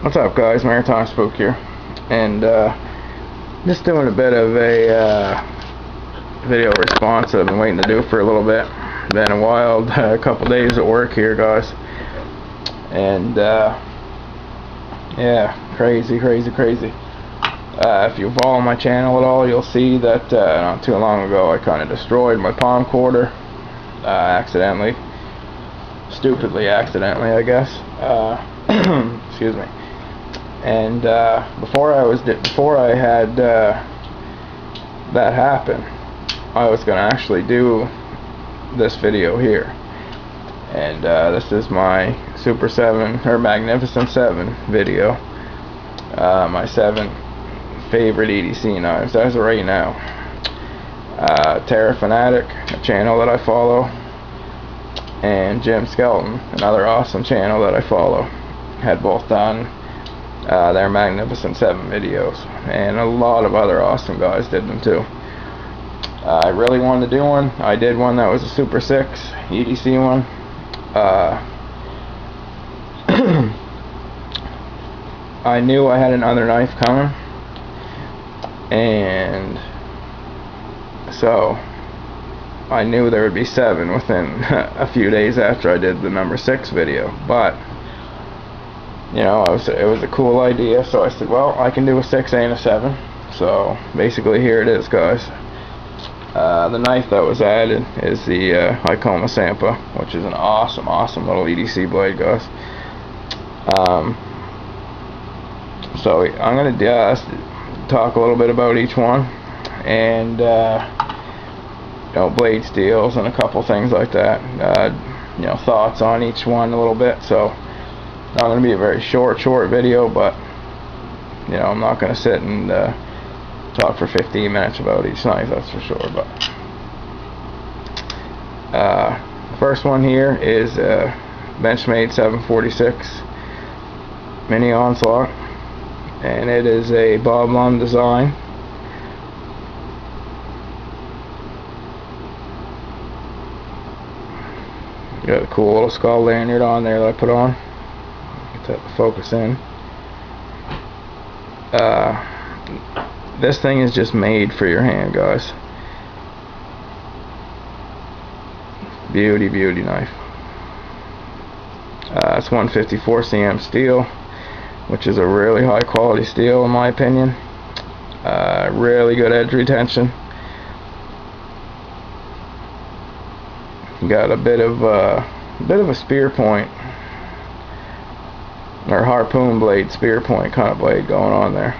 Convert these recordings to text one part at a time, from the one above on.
What's up, guys? Maritime Spook here, and just doing a bit of a video response I've been waiting to do for a little bit. Been a wild couple days at work here, guys, and yeah, crazy. If you follow my channel at all, you'll see that not too long ago I kind of destroyed my palm quarter, accidentally, stupidly accidentally, I guess. Excuse me. And before I had that happen, I was going to actually do this video here, and this is my Super 7 or Magnificent 7 video, my 7 favorite EDC knives as of right now. Terra Fanatic, a channel that I follow, and SKELTON, another awesome channel that I follow, had both done their Magnificent 7 videos, and a lot of other awesome guys did them too. I really wanted to do one. I did one that was a Super 6 EDC one. I knew I had another knife coming, and so I knew there would be 7 within a few days after I did the number 6 video. But you know, it was a cool idea, so I said, well, I can do a 6 and a 7. So basically, here it is, guys. The knife that was added is the Icoma Sampa, which is an awesome little EDC blade, guys. So I'm going to talk a little bit about each one, and you know, blade steels and a couple things like that. You know, thoughts on each one a little bit. So not going to be a very short video, but you know, I'm not going to sit and talk for 15 minutes about each knife, that's for sure. But the first one here is Benchmade 746 Mini Onslaught, and it is a Bob Lund design. Got a cool little skull lanyard on there that I put on. Get that to focus in. This thing is just made for your hand, guys. Beauty knife. It's 154 cm steel, which is a really high quality steel in my opinion. Really good edge retention. Got a bit of a spear point or harpoon blade, spear point kind of blade going on there.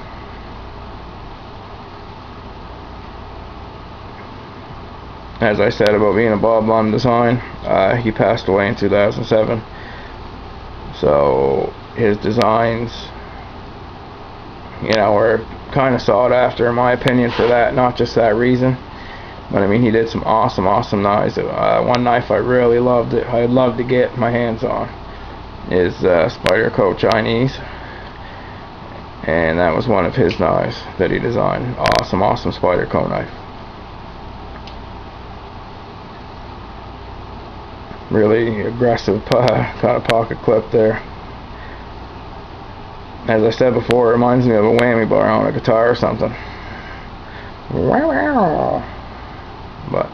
As I said about being a Bob Lund design, he passed away in 2007. So his designs, you know, were kind of sought after in my opinion for that, not just that reason. But I mean, he did some awesome knives. One knife I really loved, I'd love to get my hands on, is Spyderco Chinese, and that was one of his knives that he designed. Awesome Spyderco knife. Really aggressive kind of pocket clip there. As I said before, it reminds me of a whammy bar on a guitar or something. But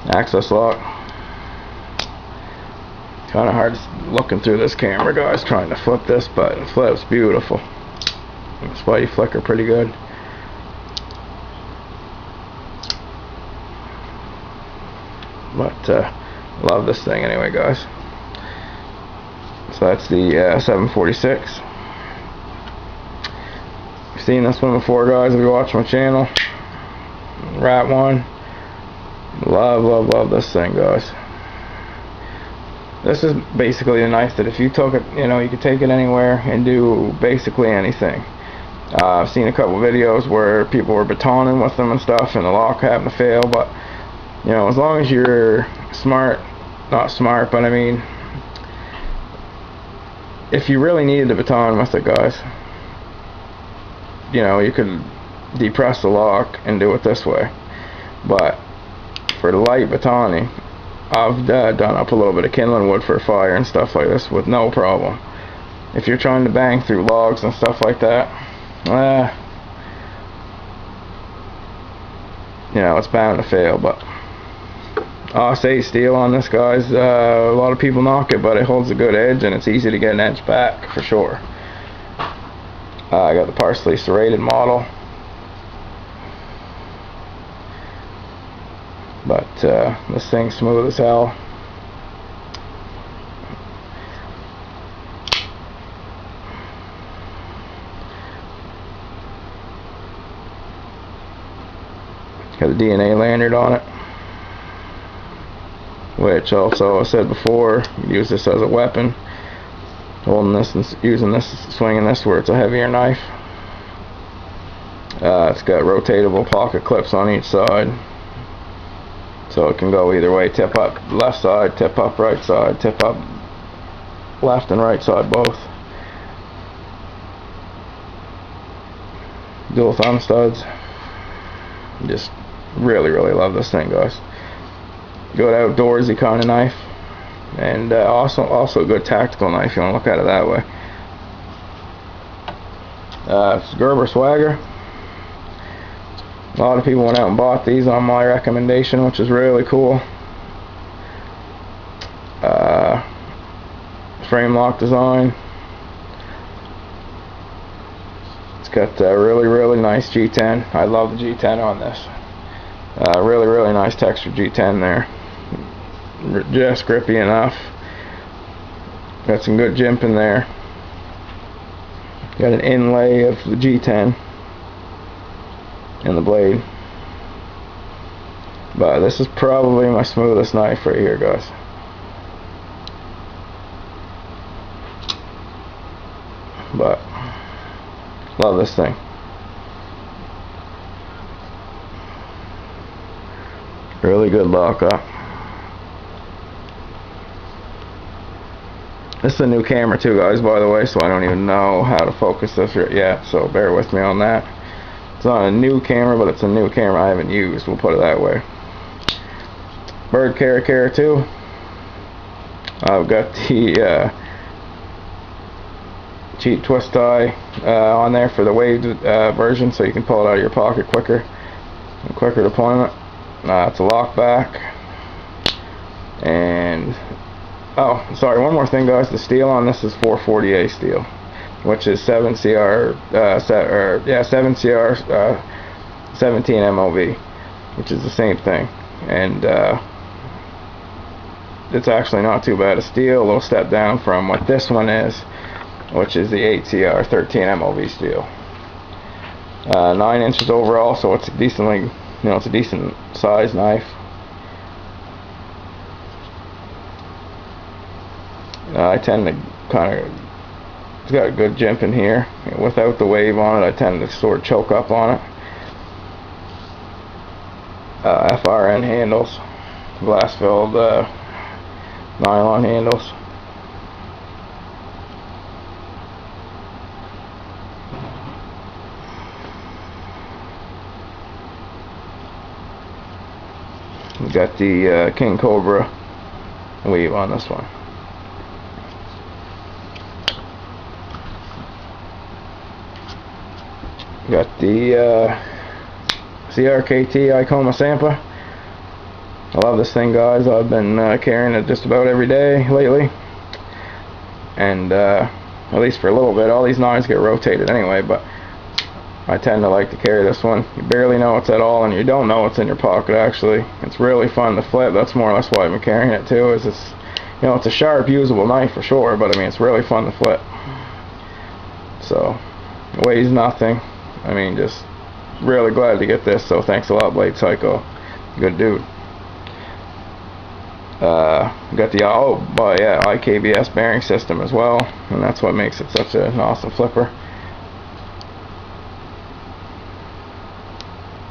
access lock. Kind of hard looking through this camera, guys, trying to flip this, but it flips beautiful. Spidey flicker pretty good. But love this thing anyway, guys. So that's the 746. You've seen this one before, guys, if you watch my channel. Rat one. Love this thing, guys. This is basically a knife that if you took it, you know, you could take it anywhere and do basically anything. I've seen a couple videos where people were batoning with them and stuff, and the lock happened to fail. But you know, as long as you're not smart, but I mean, if you really needed to baton with it, guys, you know, you could depress the lock and do it this way. But for the light batoning, I've done up a little bit of kindling wood for a fire and stuff like this with no problem. if you're trying to bang through logs and stuff like that, you know, it's bound to fail. But Aus-8 steel on this, guys. A lot of people knock it, but it holds a good edge, and it's easy to get an edge back for sure. I got the partially serrated model, but this thing's smooth as hell. Got a DNA lanyard on it, which also I said before, use this as a weapon. Holding this and using this, swinging this where it's a heavier knife. It's got rotatable pocket clips on each side, so it can go either way. Tip up left side, tip up right side, tip up left and right side both. Dual thumb studs. Just really love this thing, guys. Good outdoorsy kind of knife, and also a good tactical knife. You want to look at it that way. It's Gerber Swagger. A lot of people went out and bought these on my recommendation, which is really cool. Frame lock design. It's got a really nice G10. I love the G10 on this. Really nice textured G10 there. Just grippy enough. Got some good jimp in there. Got an inlay of the G10 in the blade. But this is probably my smoothest knife right here, guys. But love this thing. Really good lockup. This is a new camera too, guys, by the way, so I don't even know how to focus this yet, so bear with me on that. It's not a new camera, but it's a new camera I haven't used, we'll put it that way. Bird Cara 2. I've got the cheap twist tie on there for the waved version, so you can pull it out of your pocket quicker deployment. It's a lock back. And oh, sorry, one more thing, guys. The steel on this is 440A steel, which is 7CR 7CR 17 MOV, which is the same thing. And it's actually not too bad a steel, a little step down from what this one is, which is the 8CR 13 MOV steel. 9 inches overall, so it's decently, you know, it's a decent size knife. I tend to kind of, it's got a good jimp in here. Without the wave on it, I tend to sort of choke up on it. FRN handles, glass filled nylon handles. We got the King Cobra weave on this one. Got the CRKT Icoma Sampa. I love this thing, guys. I've been carrying it just about every day lately, and at least for a little bit. All these knives get rotated anyway, but I tend to like to carry this one. You barely know it's at all, and you don't know it's in your pocket. Actually, it's really fun to flip. That's more or less why I've been carrying it too. Is it's, you know, it's a sharp, usable knife for sure, but I mean, it's really fun to flip. So it weighs nothing. I mean, just really glad to get this. So thanks a lot, Blade Psycho. Good dude. Got the IKBS bearing system as well, and that's what makes it such an awesome flipper.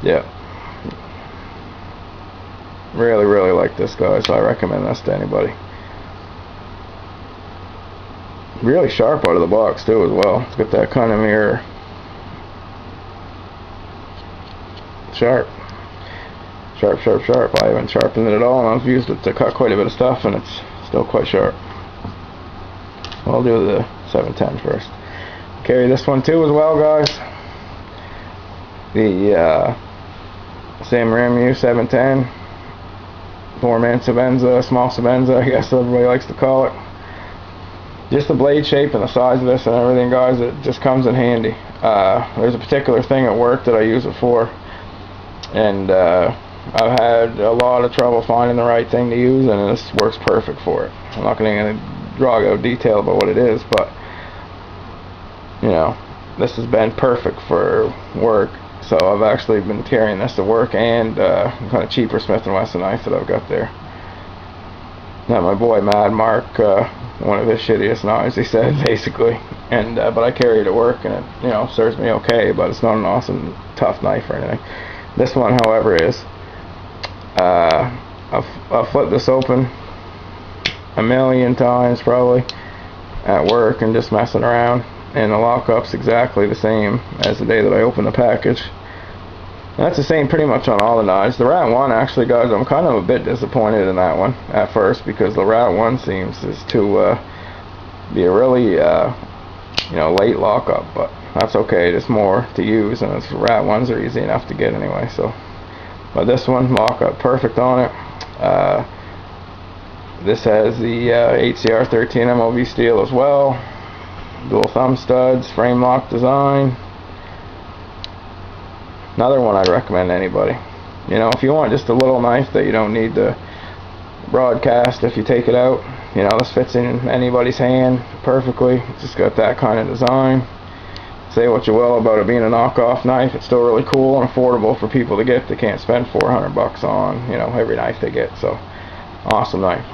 Yeah, really like this, guys. I recommend this to anybody. Really sharp out of the box too as well. It's got that kind of mirror. Sharp. I haven't sharpened it at all, and I've used it to cut quite a bit of stuff, and it's still quite sharp. I'll do the 710 first. Carry this one too as well, guys. The same Ramu 710, 4-man Sabenza, small Sabenza, I guess everybody likes to call it. Just the blade shape and the size of this and everything, guys, it just comes in handy. There's a particular thing at work that I use it for, and I've had a lot of trouble finding the right thing to use, and this works perfect for it. I'm not going to draw out detail about what it is, but you know, this has been perfect for work. So I've actually been carrying this to work, and kind of cheaper Smith & Wesson knife that I've got there. Now my boy Mad Mark, one of his shittiest knives, he said, basically, and but I carry it to work, and it, you know, serves me okay, but it's not an awesome tough knife or anything. This one, however, is. I'll flip this open a million times probably at work and just messing around, and the lockup's exactly the same as the day that I opened the package. And that's the same pretty much on all the knives. The Rat 1, actually, guys, I'm kind of a bit disappointed in that one at first, because the Rat 1 seems to be a really you know, late lockup, but that's okay. It's more to use, and the Rat 1s are easy enough to get anyway. So, but this one, lockup perfect on it. This has the HCR 13 MOV steel as well. Dual thumb studs, frame lock design. Another one I'd recommend to anybody. You know, if you want just a little knife that you don't need to broadcast if you take it out, you know, this fits in anybody's hand perfectly. It's just got that kind of design. Say what you will about it being a knockoff knife, it's still really cool and affordable for people to get. They can't spend $400 on, you know, every knife they get. So, awesome knife.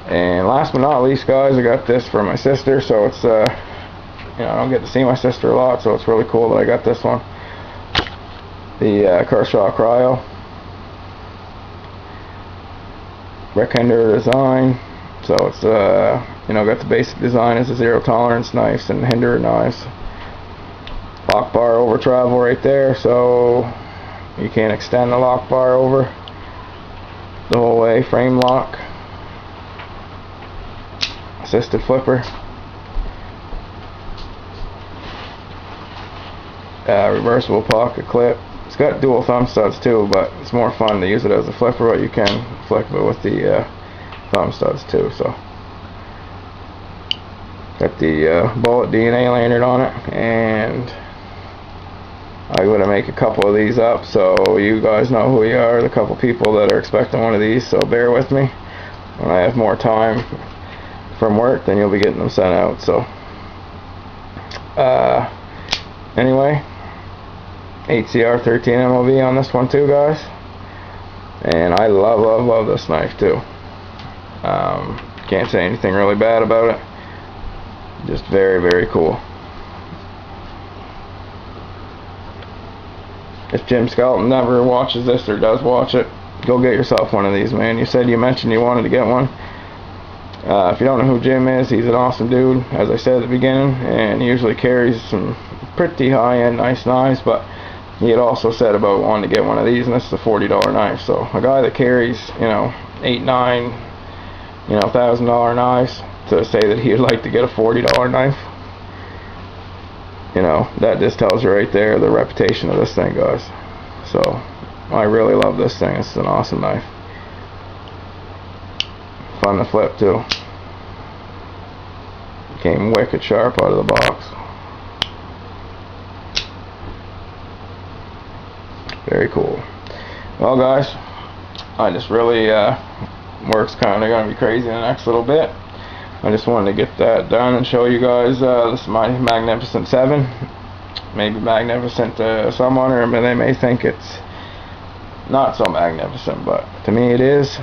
And last but not least, guys, I got this for my sister. So it's, you know, I don't get to see my sister a lot, so it's really cool that I got this one. The Kershaw Cryo. Rectangular design. So it's, you know, got the basic design as a zero tolerance knives and hinder knives. Lock bar over travel right there, so you can't extend the lock bar over the whole way. Frame lock. Assisted flipper. Reversible pocket clip. It's got dual thumb studs too, but it's more fun to use it as a flipper, but you can flip it with the thumb studs too. So got the bullet DNA lanyard on it, and I'm going to make a couple of these up, so you guys know who you are, the couple people that are expecting one of these, so bear with me. When I have more time from work, then you'll be getting them sent out. So anyway, HCR 13 MOV on this one too, guys, and I love this knife too. Can't say anything really bad about it. Just very cool. If Jim Skelton never watches this or does watch it, go get yourself one of these, man. You mentioned you wanted to get one. If you don't know who Jim is, he's an awesome dude, as I said at the beginning, and he usually carries some pretty high-end nice knives, but he had also said about wanting to get one of these, and this is a $40 knife. So a guy that carries, you know, $8, $9, you know, $1,000 knives, to say that he'd like to get a $40 knife, you know, that just tells you right there the reputation of this thing, guys. So I really love this thing. It's an awesome knife. Fun to flip too. Came wicked sharp out of the box. Very cool. Well, guys, I just really work's kind of going to be crazy in the next little bit. I just wanted to get that done and show you guys this is my Magnificent 7. Maybe magnificent to someone, or they may think it's not so magnificent, but to me it is.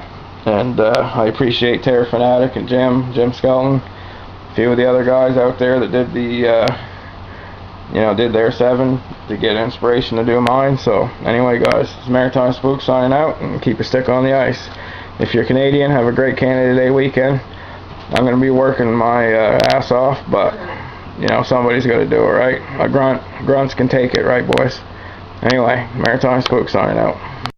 And I appreciate Terror Fanatic and Jim Skelton, a few of the other guys out there that did the you know, did their 7 to get inspiration to do mine. So anyway, guys, it's Maritime Spook signing out, and keep your stick on the ice. If you're Canadian, have a great Canada Day weekend. I'm going to be working my ass off, but you know, somebody's got to do it, right? Grunts can take it, right, boys? Anyway, Maritime Spook signing out.